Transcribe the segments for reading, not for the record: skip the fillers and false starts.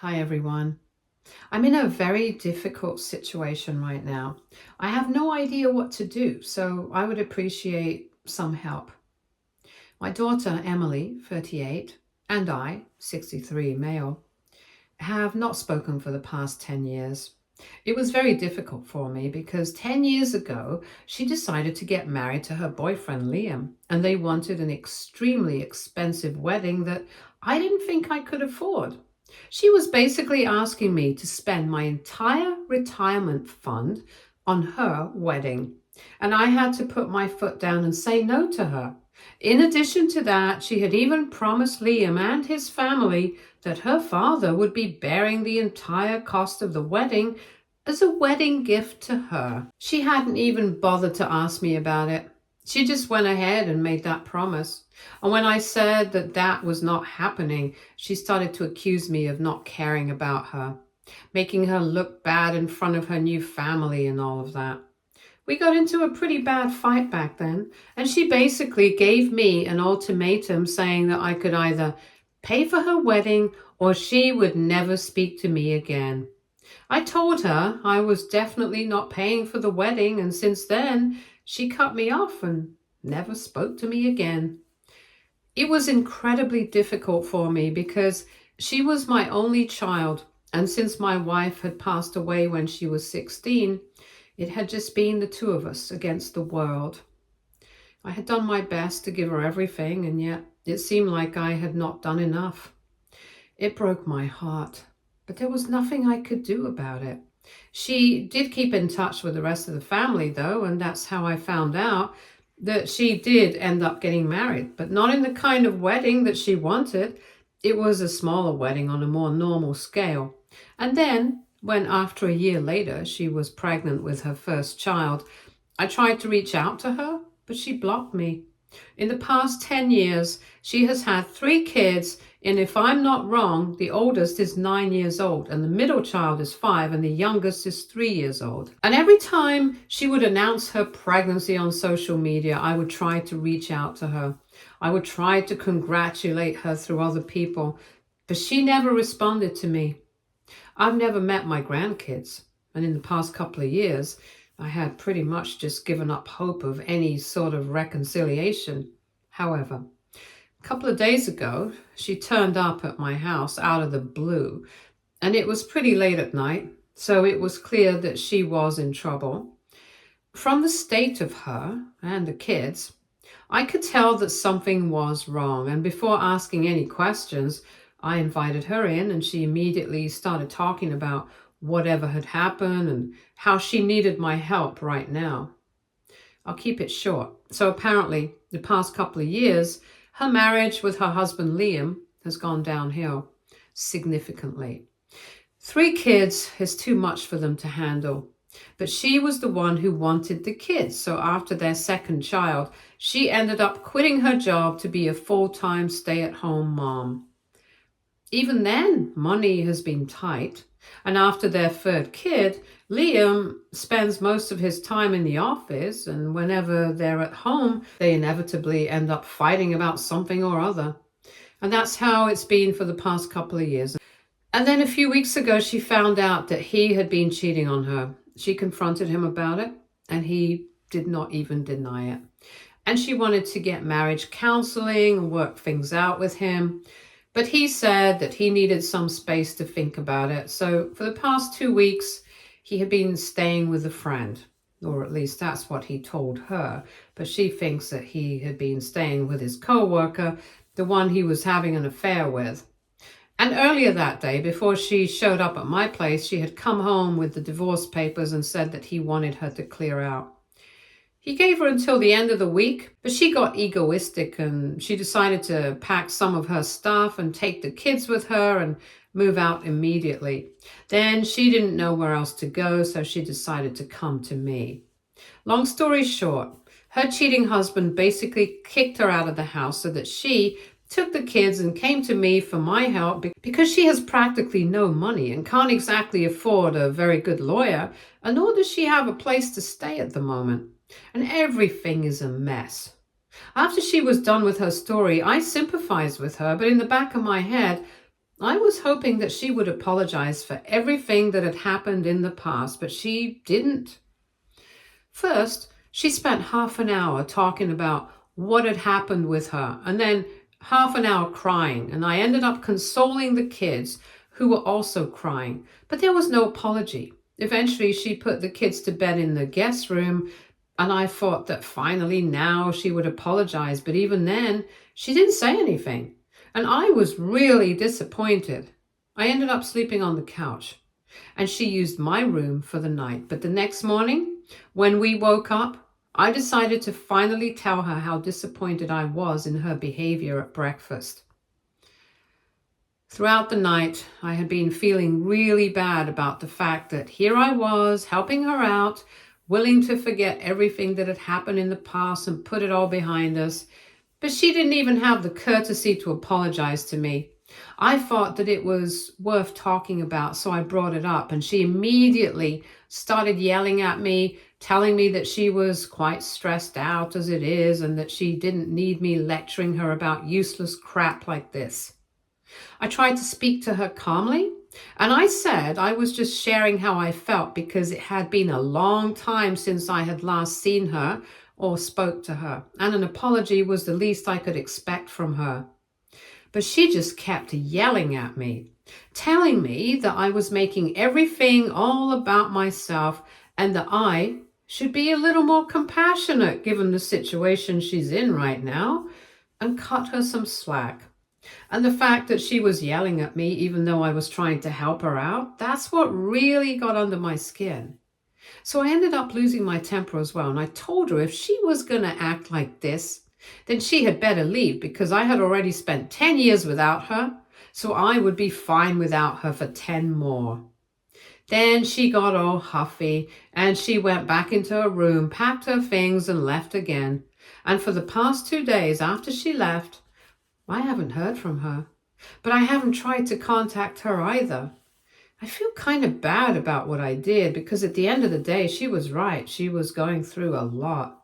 Hi, everyone. I'm in a very difficult situation right now. I have no idea what to do, so I would appreciate some help. My daughter, Emily, 38, and I, 63, male, have not spoken for the past 10 years. It was very difficult for me because 10 years ago, she decided to get married to her boyfriend, Liam, and they wanted an extremely expensive wedding that I didn't think I could afford. She was basically asking me to spend my entire retirement fund on her wedding, and I had to put my foot down and say no to her. In addition to that, she had even promised Liam and his family that her father would be bearing the entire cost of the wedding as a wedding gift to her. She hadn't even bothered to ask me about it. She just went ahead and made that promise. And when I said that that was not happening, she started to accuse me of not caring about her, making her look bad in front of her new family and all of that. We got into a pretty bad fight back then, and she basically gave me an ultimatum saying that I could either pay for her wedding or she would never speak to me again. I told her I was definitely not paying for the wedding, and since then, she cut me off and never spoke to me again. It was incredibly difficult for me because she was my only child, and since my wife had passed away when she was 16, it had just been the two of us against the world. I had done my best to give her everything, and yet it seemed like I had not done enough. It broke my heart, but there was nothing I could do about it. She did keep in touch with the rest of the family, though, and that's how I found out that she did end up getting married, but not in the kind of wedding that she wanted. It was a smaller wedding on a more normal scale. And then, when after a year later she was pregnant with her first child, I tried to reach out to her, but she blocked me. In the past 10 years, she has had 3 kids, and if I'm not wrong, the oldest is 9 years old, and the middle child is 5, and the youngest is 3 years old. And every time she would announce her pregnancy on social media, I would try to reach out to her. I would try to congratulate her through other people, but she never responded to me. I've never met my grandkids, and in the past couple of years, I had pretty much just given up hope of any sort of reconciliation. However, a couple of days ago, she turned up at my house out of the blue, and it was pretty late at night, so it was clear that she was in trouble. From the state of her and the kids, I could tell that something was wrong, and before asking any questions, I invited her in, and she immediately started talking about whatever had happened and how she needed my help right now. I'll keep it short. So apparently, the past couple of years, her marriage with her husband Liam has gone downhill significantly. 3 kids is too much for them to handle. But she was the one who wanted the kids. So after their second child, she ended up quitting her job to be a full-time stay-at-home mom. Even then, money has been tight. And after their 3rd kid, Liam spends most of his time in the office, and whenever they're at home, they inevitably end up fighting about something or other. And that's how it's been for the past couple of years. And then a few weeks ago, she found out that he had been cheating on her. She confronted him about it, and he did not even deny it. And she wanted to get marriage counseling and work things out with him. But he said that he needed some space to think about it. So for the past 2 weeks, he had been staying with a friend, or at least that's what he told her. But she thinks that he had been staying with his co-worker, the one he was having an affair with. And earlier that day, before she showed up at my place, she had come home with the divorce papers and said that he wanted her to clear out. He gave her until the end of the week, but she got egoistic and she decided to pack some of her stuff and take the kids with her and move out immediately. Then she didn't know where else to go, so she decided to come to me. Long story short, her cheating husband basically kicked her out of the house so that she took the kids and came to me for my help because she has practically no money and can't exactly afford a very good lawyer, and nor does she have a place to stay at the moment. And everything is a mess. After she was done with her story, I sympathized with her, but in the back of my head, I was hoping that she would apologize for everything that had happened in the past, but she didn't. First, she spent half an hour talking about what had happened with her, and then half an hour crying, and I ended up consoling the kids who were also crying, but there was no apology. Eventually, she put the kids to bed in the guest room, and I thought that finally now she would apologize, but even then, she didn't say anything, and I was really disappointed. I ended up sleeping on the couch, and she used my room for the night. But the next morning, when we woke up, I decided to finally tell her how disappointed I was in her behavior at breakfast. Throughout the night, I had been feeling really bad about the fact that here I was, helping her out, willing to forget everything that had happened in the past and put it all behind us. But she didn't even have the courtesy to apologize to me. I thought that it was worth talking about, so I brought it up, and she immediately started yelling at me, telling me that she was quite stressed out as it is and that she didn't need me lecturing her about useless crap like this. I tried to speak to her calmly, and I said I was just sharing how I felt because it had been a long time since I had last seen her or spoke to her, and an apology was the least I could expect from her. But she just kept yelling at me, telling me that I was making everything all about myself and that I should be a little more compassionate given the situation she's in right now, and cut her some slack. And the fact that she was yelling at me even though I was trying to help her out, that's what really got under my skin. So I ended up losing my temper as well, and I told her if she was going to act like this, then she had better leave because I had already spent 10 years without her, so I would be fine without her for 10 more. Then she got all huffy and she went back into her room, packed her things and left again. And for the past 2 days after she left, I haven't heard from her, but I haven't tried to contact her either. I feel kind of bad about what I did because at the end of the day, she was right. She was going through a lot.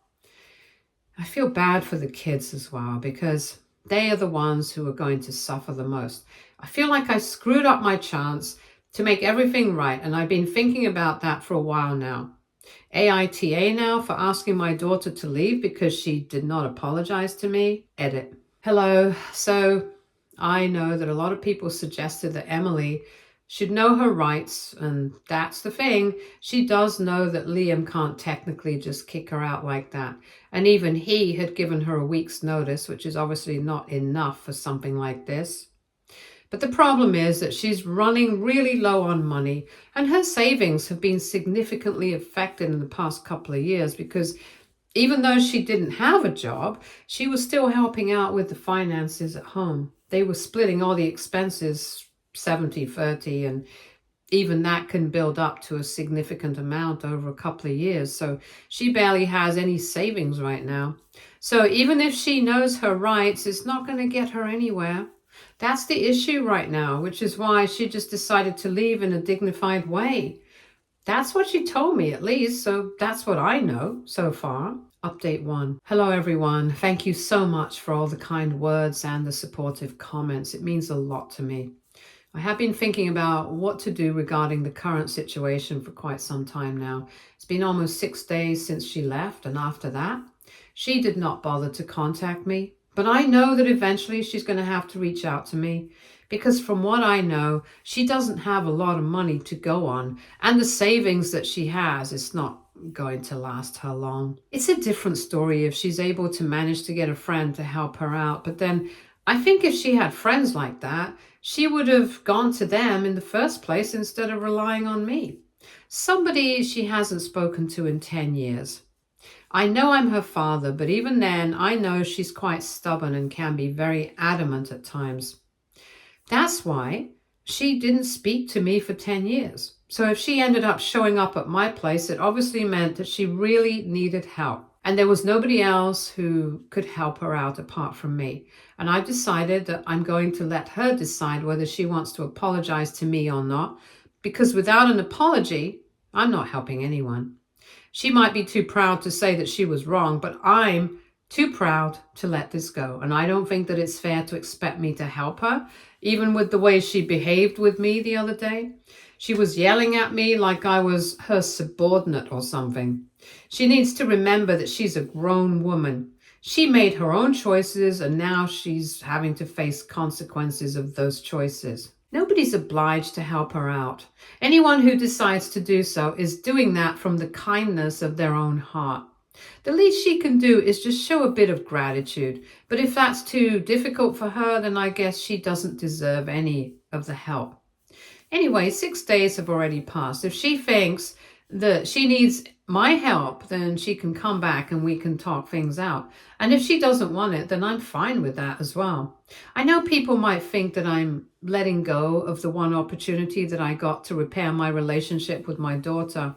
I feel bad for the kids as well because they are the ones who are going to suffer the most. I feel like I screwed up my chance to make everything right, and I've been thinking about that for a while now. AITA now for asking my daughter to leave because she did not apologize to me. Edit. Hello. So I know that a lot of people suggested that Emily should know her rights, and that's the thing. She does know that Liam can't technically just kick her out like that. And even he had given her a week's notice, which is obviously not enough for something like this. But the problem is that she's running really low on money, and her savings have been significantly affected in the past couple of years because even though she didn't have a job, she was still helping out with the finances at home. They were splitting all the expenses 70-30, and even that can build up to a significant amount over a couple of years. So she barely has any savings right now. So even if she knows her rights, it's not going to get her anywhere. That's the issue right now, which is why she just decided to leave in a dignified way. That's what she told me, at least, so that's what I know so far. Update 1. Hello, everyone. Thank you so much for all the kind words and the supportive comments. It means a lot to me. I have been thinking about what to do regarding the current situation for quite some time now. It's been almost 6 days since she left, and after that, she did not bother to contact me. But I know that eventually she's going to have to reach out to me because from what I know, she doesn't have a lot of money to go on, and the savings that she has is not going to last her long. It's a different story if she's able to manage to get a friend to help her out, but then I think if she had friends like that, she would have gone to them in the first place instead of relying on me. Somebody she hasn't spoken to in 10 years. I know I'm her father, but even then, I know she's quite stubborn and can be very adamant at times. That's why she didn't speak to me for 10 years. So if she ended up showing up at my place, it obviously meant that she really needed help. And there was nobody else who could help her out apart from me. And I've decided that I'm going to let her decide whether she wants to apologize to me or not, because without an apology, I'm not helping anyone. She might be too proud to say that she was wrong, but I'm too proud to let this go. And I don't think that it's fair to expect me to help her even with the way she behaved with me the other day. She was yelling at me like I was her subordinate or something. She needs to remember that she's a grown woman. She made her own choices and now she's having to face consequences of those choices. Nobody's obliged to help her out. Anyone who decides to do so is doing that from the kindness of their own heart. The least she can do is just show a bit of gratitude. But if that's too difficult for her, then I guess she doesn't deserve any of the help. Anyway, 6 days have already passed. If she thinks that she needs my help, then she can come back and we can talk things out. And if she doesn't want it, then I'm fine with that as well. I know people might think that I'm letting go of the one opportunity that I got to repair my relationship with my daughter.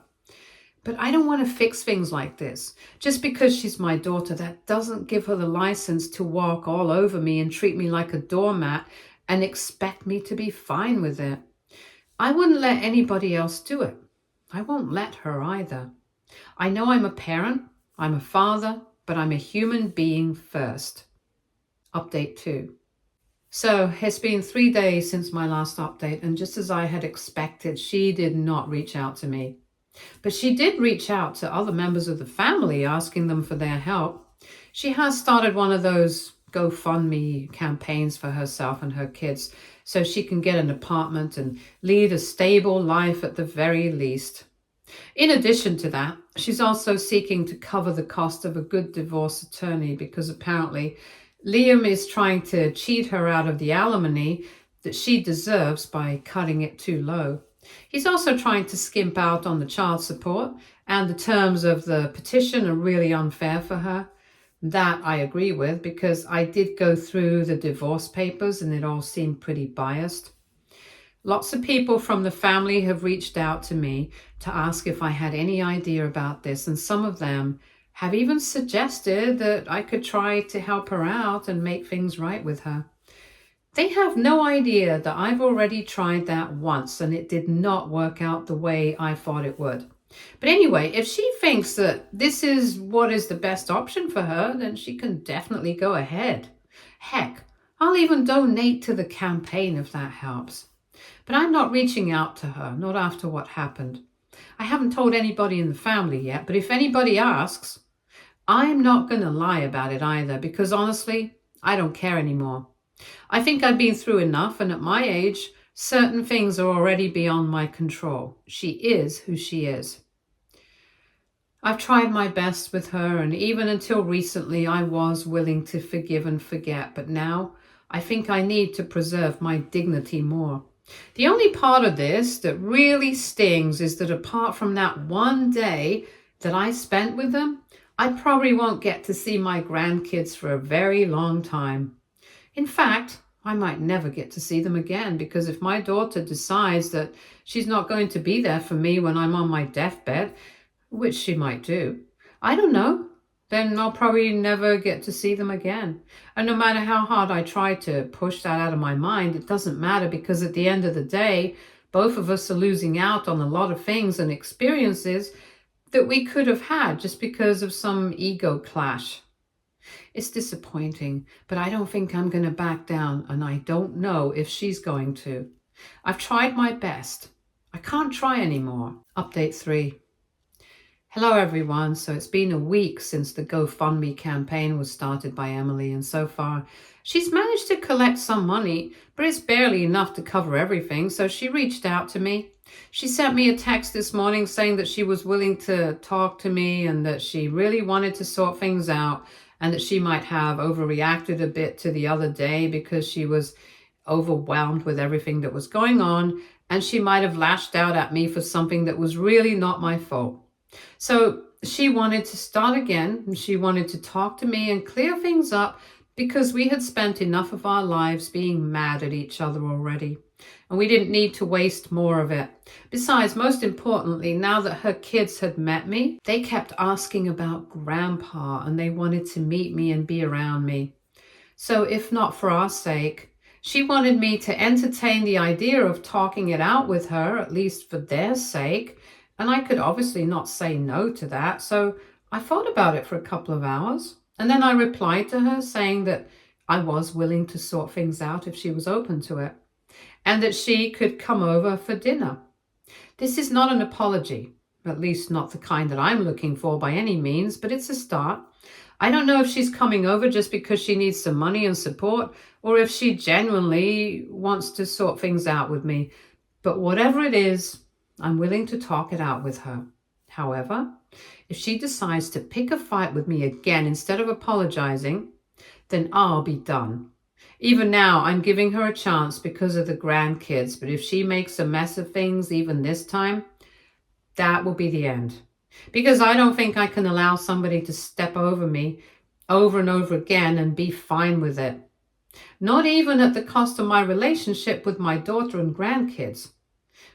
But I don't want to fix things like this. Just because she's my daughter, that doesn't give her the license to walk all over me and treat me like a doormat and expect me to be fine with it. I wouldn't let anybody else do it. I won't let her either. I know I'm a parent, I'm a father, but I'm a human being first. Update 2. So it's been 3 days since my last update, and just as I had expected, she did not reach out to me. But she did reach out to other members of the family, asking them for their help. She has started one of those GoFundMe campaigns for herself and her kids so she can get an apartment and lead a stable life at the very least. In addition to that, she's also seeking to cover the cost of a good divorce attorney because apparently Liam is trying to cheat her out of the alimony that she deserves by cutting it too low. He's also trying to skimp out on the child support, and the terms of the petition are really unfair for her. That I agree with because I did go through the divorce papers and it all seemed pretty biased. Lots of people from the family have reached out to me to ask if I had any idea about this, and some of them have even suggested that I could try to help her out and make things right with her. They have no idea that I've already tried that once and it did not work out the way I thought it would. But anyway, if she thinks that this is what is the best option for her, then she can definitely go ahead. Heck, I'll even donate to the campaign if that helps. But I'm not reaching out to her, not after what happened. I haven't told anybody in the family yet, but if anybody asks, I'm not going to lie about it either because honestly, I don't care anymore. I think I've been through enough, and at my age, certain things are already beyond my control. She is who she is. I've tried my best with her, and even until recently, I was willing to forgive and forget, but now I think I need to preserve my dignity more. The only part of this that really stings is that apart from that one day that I spent with them, I probably won't get to see my grandkids for a very long time. In fact, I might never get to see them again because if my daughter decides that she's not going to be there for me when I'm on my deathbed, which she might do, I don't know, then I'll probably never get to see them again. And no matter how hard I try to push that out of my mind, it doesn't matter because at the end of the day, both of us are losing out on a lot of things and experiences that we could have had just because of some ego clash. It's disappointing, but I don't think I'm going to back down, and I don't know if she's going to. I've tried my best. I can't try anymore. Update 3. Hello everyone. So it's been a week since the GoFundMe campaign was started by Emily, and so far she's managed to collect some money, but it's barely enough to cover everything, so she reached out to me. She sent me a text this morning saying that she was willing to talk to me and that she really wanted to sort things out and that she might have overreacted a bit to the other day because she was overwhelmed with everything that was going on, and she might have lashed out at me for something that was really not my fault. So she wanted to start again, and she wanted to talk to me and clear things up because we had spent enough of our lives being mad at each other already, and we didn't need to waste more of it. Besides, most importantly, now that her kids had met me, they kept asking about Grandpa, and they wanted to meet me and be around me. So if not for our sake, she wanted me to entertain the idea of talking it out with her, at least for their sake, and I could obviously not say no to that, so I thought about it for a couple of hours, and then I replied to her saying that I was willing to sort things out if she was open to it, and that she could come over for dinner. This is not an apology, at least not the kind that I'm looking for by any means, but it's a start. I don't know if she's coming over just because she needs some money and support, or if she genuinely wants to sort things out with me. But whatever it is, I'm willing to talk it out with her. However, if she decides to pick a fight with me again instead of apologizing, then I'll be done. Even now, I'm giving her a chance because of the grandkids, but if she makes a mess of things even this time, that will be the end. Because I don't think I can allow somebody to step over me over and over again and be fine with it. Not even at the cost of my relationship with my daughter and grandkids.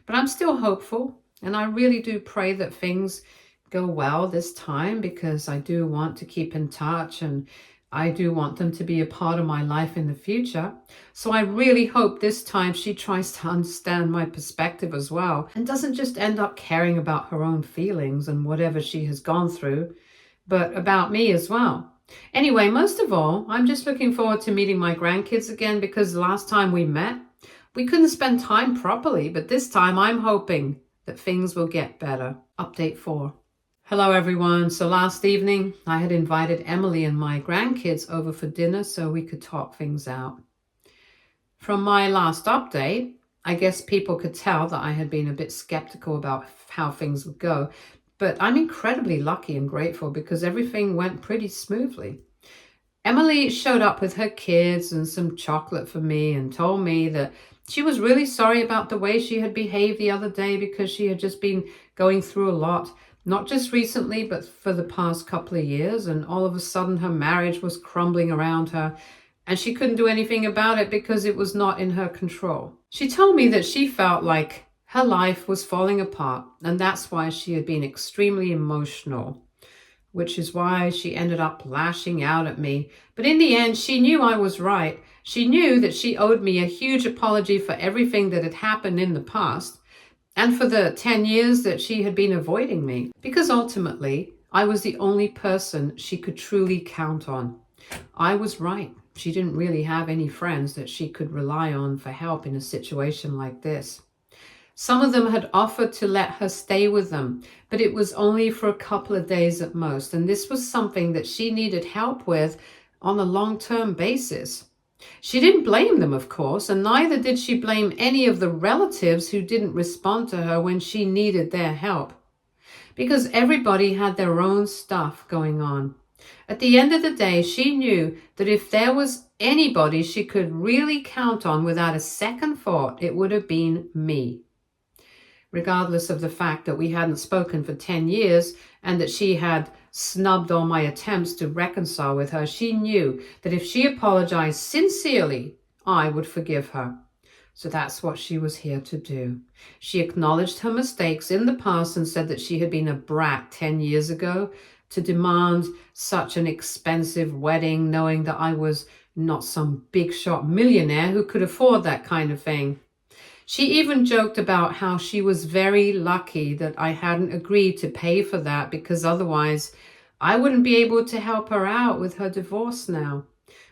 But I'm still hopeful, and I really do pray that things go well this time, because I do want to keep in touch and I do want them to be a part of my life in the future. So I really hope this time she tries to understand my perspective as well and doesn't just end up caring about her own feelings and whatever she has gone through, but about me as well. Anyway, most of all, I'm just looking forward to meeting my grandkids again, because the last time we met, we couldn't spend time properly, but this time I'm hoping that things will get better. Update 4. Hello everyone. So last evening I had invited Emily and my grandkids over for dinner so we could talk things out. From my last update, I guess people could tell that I had been a bit skeptical about how things would go, but I'm incredibly lucky and grateful because everything went pretty smoothly. Emily showed up with her kids and some chocolate for me and told me that she was really sorry about the way she had behaved the other day because she had just been going through a lot. Not just recently, but for the past couple of years, and all of a sudden her marriage was crumbling around her, and she couldn't do anything about it because it was not in her control. She told me that she felt like her life was falling apart, and that's why she had been extremely emotional, which is why she ended up lashing out at me. But in the end, she knew I was right. She knew that she owed me a huge apology for everything that had happened in the past, and for the 10 years that she had been avoiding me, because ultimately I was the only person she could truly count on. I was right. She didn't really have any friends that she could rely on for help in a situation like this. Some of them had offered to let her stay with them, but it was only for a couple of days at most, and this was something that she needed help with on a long-term basis. She didn't blame them, of course, and neither did she blame any of the relatives who didn't respond to her when she needed their help, because everybody had their own stuff going on. At the end of the day, she knew that if there was anybody she could really count on without a second thought, it would have been me. Regardless of the fact that we hadn't spoken for 10 years and that she had snubbed all my attempts to reconcile with her, she knew that if she apologized sincerely, I would forgive her. So that's what she was here to do. She acknowledged her mistakes in the past and said that she had been a brat 10 years ago to demand such an expensive wedding, knowing that I was not some big shot millionaire who could afford that kind of thing. She even joked about how she was very lucky that I hadn't agreed to pay for that, because otherwise I wouldn't be able to help her out with her divorce now.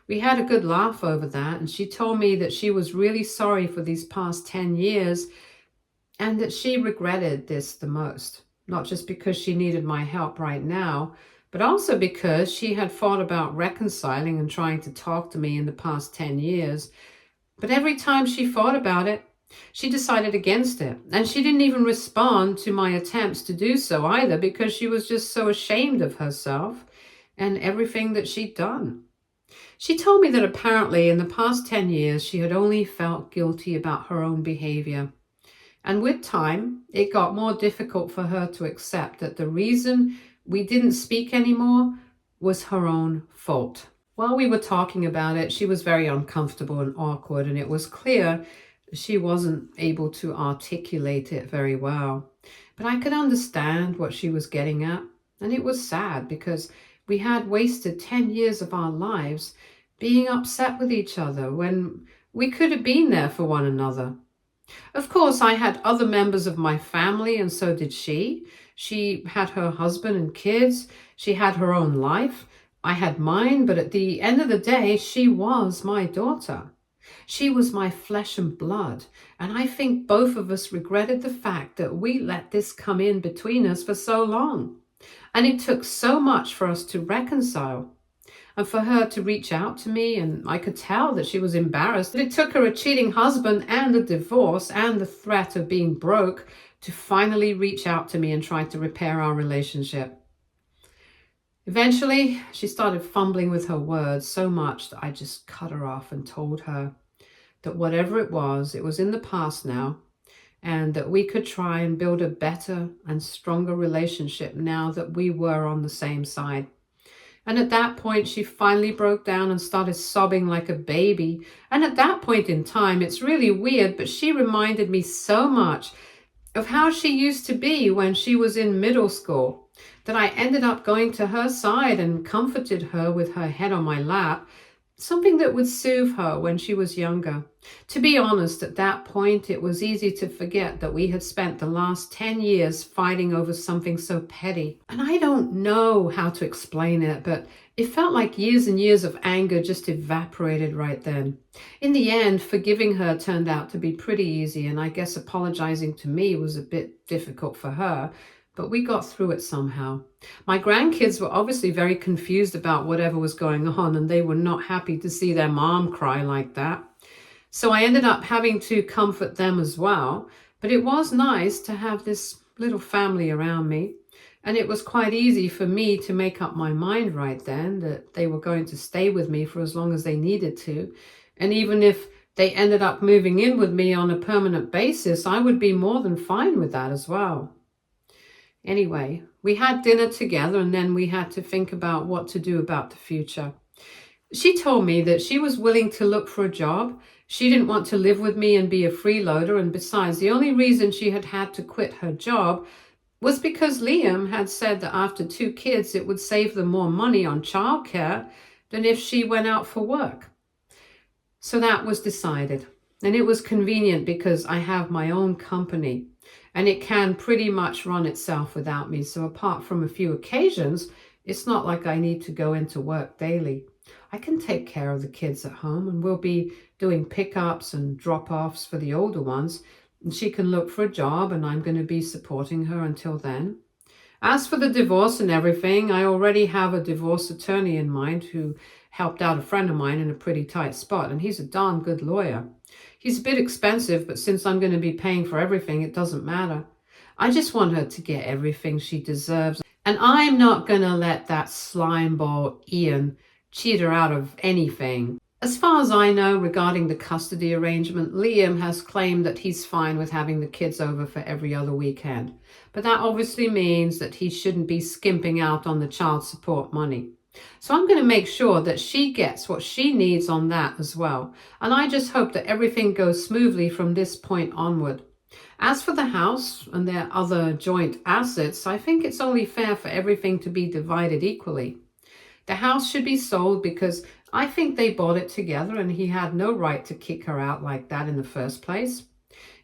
We had a good laugh over that, and she told me that she was really sorry for these past 10 years and that she regretted this the most, not just because she needed my help right now, but also because she had thought about reconciling and trying to talk to me in the past 10 years. But every time she thought about it, she decided against it, and she didn't even respond to my attempts to do so either, because she was just so ashamed of herself and everything that she'd done. She told me that apparently in the past 10 years she had only felt guilty about her own behavior, and with time it got more difficult for her to accept that the reason we didn't speak anymore was her own fault. While we were talking about it, she was very uncomfortable and awkward, and it was clear she wasn't able to articulate it very well. But I could understand what she was getting at, and it was sad because we had wasted 10 years of our lives being upset with each other when we could have been there for one another. Of course, I had other members of my family, and so did she. She had her husband and kids. She had her own life. I had mine, but at the end of the day, she was my daughter. She was my flesh and blood, and I think both of us regretted the fact that we let this come in between us for so long. And it took so much for us to reconcile and for her to reach out to me, and I could tell that she was embarrassed. It took her a cheating husband and a divorce and the threat of being broke to finally reach out to me and try to repair our relationship. Eventually, she started fumbling with her words so much that I just cut her off and told her that whatever it was in the past now, and that we could try and build a better and stronger relationship now that we were on the same side. And at that point, she finally broke down and started sobbing like a baby. And at that point in time, it's really weird, but she reminded me so much of how she used to be when she was in middle school, that I ended up going to her side and comforted her with her head on my lap, something that would soothe her when she was younger. To be honest, at that point, it was easy to forget that we had spent the last 10 years fighting over something so petty. And I don't know how to explain it, but it felt like years and years of anger just evaporated right then. In the end, forgiving her turned out to be pretty easy, and I guess apologizing to me was a bit difficult for her, but we got through it somehow. My grandkids were obviously very confused about whatever was going on, and they were not happy to see their mom cry like that. So I ended up having to comfort them as well. But it was nice to have this little family around me. And it was quite easy for me to make up my mind right then that they were going to stay with me for as long as they needed to. And even if they ended up moving in with me on a permanent basis, I would be more than fine with that as well. Anyway, we had dinner together, and then we had to think about what to do about the future. She told me that she was willing to look for a job. She didn't want to live with me and be a freeloader, and besides, the only reason she had had to quit her job was because Liam had said that after 2 kids, it would save them more money on childcare than if she went out for work. So that was decided, and it was convenient because I have my own company, and it can pretty much run itself without me. So apart from a few occasions, it's not like I need to go into work daily. I can take care of the kids at home, and we'll be doing pickups and drop-offs for the older ones. And she can look for a job, and I'm going to be supporting her until then. As for the divorce and everything, I already have a divorce attorney in mind who helped out a friend of mine in a pretty tight spot, and he's a darn good lawyer. He's a bit expensive, but since I'm going to be paying for everything, it doesn't matter. I just want her to get everything she deserves, and I'm not going to let that slimeball Ian cheat her out of anything. As far as I know, regarding the custody arrangement, Liam has claimed that he's fine with having the kids over for every other weekend. But that obviously means that he shouldn't be skimping out on the child support money. So I'm going to make sure that she gets what she needs on that as well. And I just hope that everything goes smoothly from this point onward. As for the house and their other joint assets, I think it's only fair for everything to be divided equally. The house should be sold because I think they bought it together and he had no right to kick her out like that in the first place.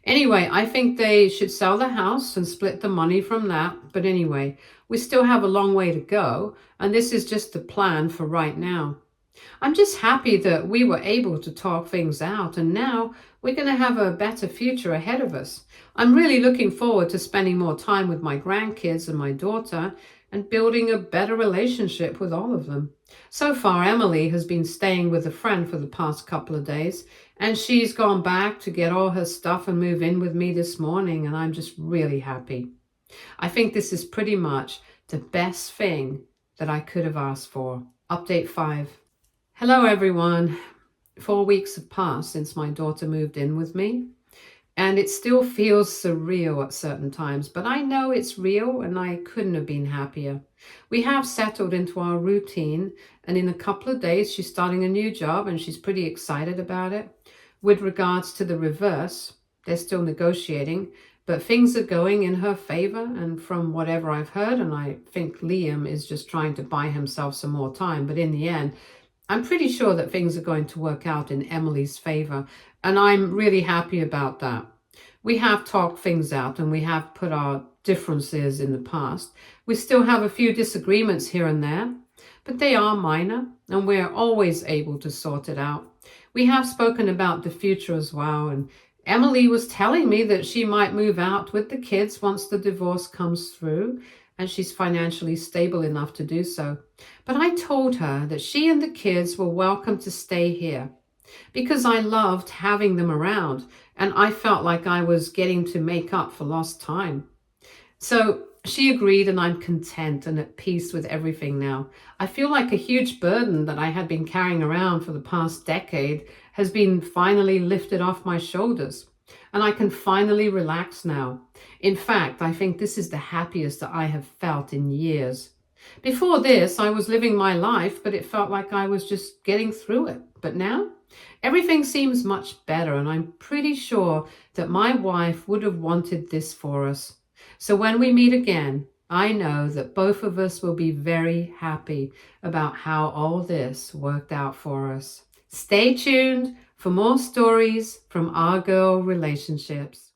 Anyway, I think they should sell the house and split the money from that. But anyway, we still have a long way to go, and this is just the plan for right now. I'm just happy that we were able to talk things out, and now we're going to have a better future ahead of us. I'm really looking forward to spending more time with my grandkids and my daughter and building a better relationship with all of them. So far, Emily has been staying with a friend for the past couple of days, and she's gone back to get all her stuff and move in with me this morning, and I'm just really happy. I think this is pretty much the best thing that I could have asked for. Update 5. Hello, everyone. 4 weeks have passed since my daughter moved in with me, and it still feels surreal at certain times, but I know it's real, and I couldn't have been happier. We have settled into our routine, and in a couple of days, she's starting a new job, and she's pretty excited about it. With regards to the reverse, they're still negotiating, but things are going in her favor, and from whatever I've heard, and I think Liam is just trying to buy himself some more time, but in the end, I'm pretty sure that things are going to work out in Emily's favor, and I'm really happy about that. We have talked things out, and we have put our differences in the past. We still have a few disagreements here and there, but they are minor and we're always able to sort it out. We have spoken about the future as well, and Emily was telling me that she might move out with the kids once the divorce comes through and she's financially stable enough to do so. But I told her that she and the kids were welcome to stay here because I loved having them around and I felt like I was getting to make up for lost time. So she agreed, and I'm content and at peace with everything now. I feel like a huge burden that I had been carrying around for the past decade has been finally lifted off my shoulders, and I can finally relax now. In fact, I think this is the happiest that I have felt in years. Before this, I was living my life, but it felt like I was just getting through it. But now, everything seems much better, and I'm pretty sure that my wife would have wanted this for us. So when we meet again, I know that both of us will be very happy about how all this worked out for us. Stay tuned for more stories from our girl relationships.